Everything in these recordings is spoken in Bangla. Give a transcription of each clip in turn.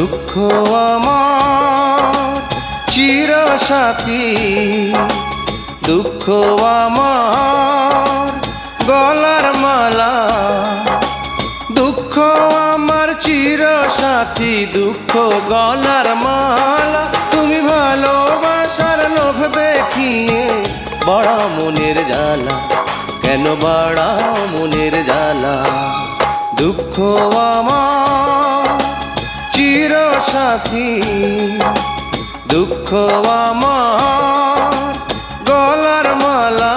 দুঃখ আমার চিরসাথী, দুঃখ আমার গলার মালা, দুঃখ আমার চিরসাথী, দুঃখ গলার মালা। তুমি ভালোবাসার লোভ দেখিয়ে বড় মনের জ্বালা, কেন বাড়াও মনের জ্বালা। দুঃখ আমার চিরসাথী, দুঃখ আমার গলার মালা।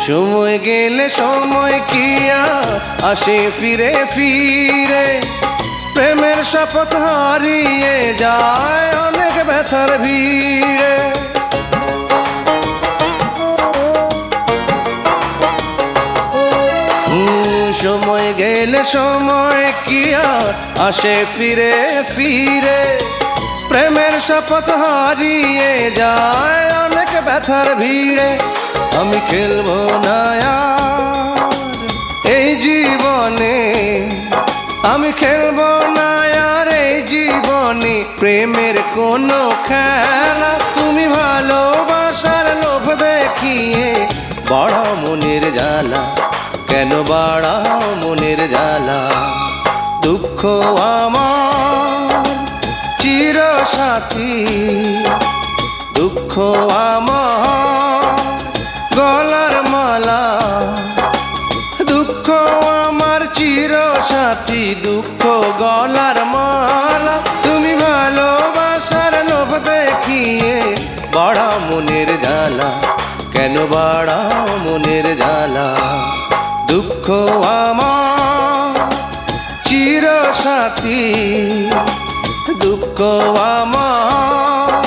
সময় গেলে সময় কি আর আসে ফিরে ফিরে, প্রেমের শপথ হারিয়ে যায় অনেক ব্যথার ভিড়ে। সময় গেলে সময় কি আর আসে ফিরে ফিরে, প্রেমের শপথ হারিয়ে যায় অনেক ব্যথার ভিড়ে। আমি খেলবো না আর এই জীবনে, আমি খেলবো না আর এই জীবনে প্রেমের কোনো খেলা। তুমি ভালোবাসার লোভ দেখিয়ে বড় মনের জ্বালা, কেন বাড়াও মনের জ্বালা। দুঃখ আমার চিরসাথী, দুঃখ আমার গলার মালা, দুঃখ আমার চিরসাথী, দুঃখ গলার মালা। তুমি ভালোবাসার লোভ দেখিয়ে বড় মনের জ্বালা, কেন বাড়াও মনের জ্বালা। দুঃখ আমার চিরসাথী, দুঃখ আমার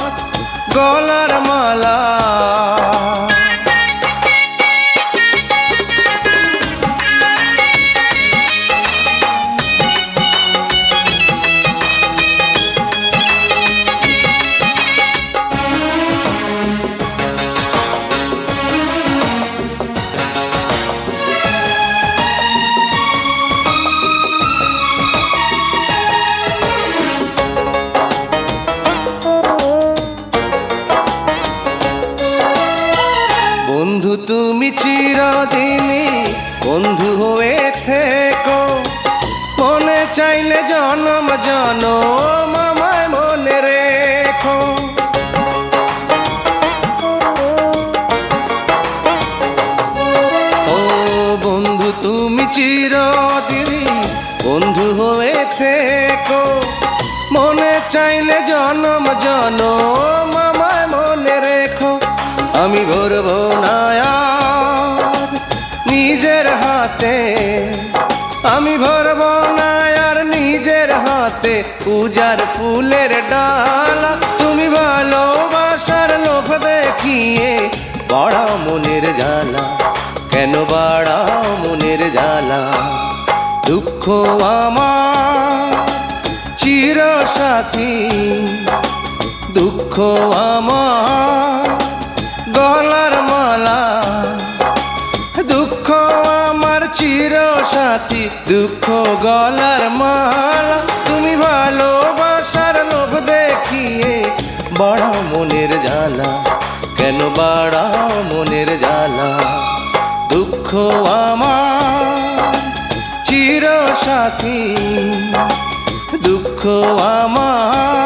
গলার মালা। বন্ধু তুমি চিরদিনই বন্ধু হয়ে থেকো, মনে চাইলে জনম জনম আমায় মনে রেখো। ও বন্ধু তুমি চিরদিনই বন্ধু হয়ে থেকো, মনে চাইলে জনম জনম আমায় মনে রেখো। আমি ভরব না আর নিজের হাতে, আমি ভরব না আর নিজের হাতে পূজার ফুলের ডালা। তুমি ভালোবাসার লোভ দেখিয়ে বড় মনের জ্বালা, কেন বাড়াও মনের জ্বালা। দুঃখ আমার চিরসাথী, দুঃখ আমার গলার মালা, দুঃখ আমার চিরসাথী, দুঃখ গলার মালা। তুমি ভালোবাসার লোভ দেখিয়ে বড় মনের জ্বালা, কেন বাড়াও মনের জ্বালা। দুঃখ আমার চিরসাথী, দুঃখ আমার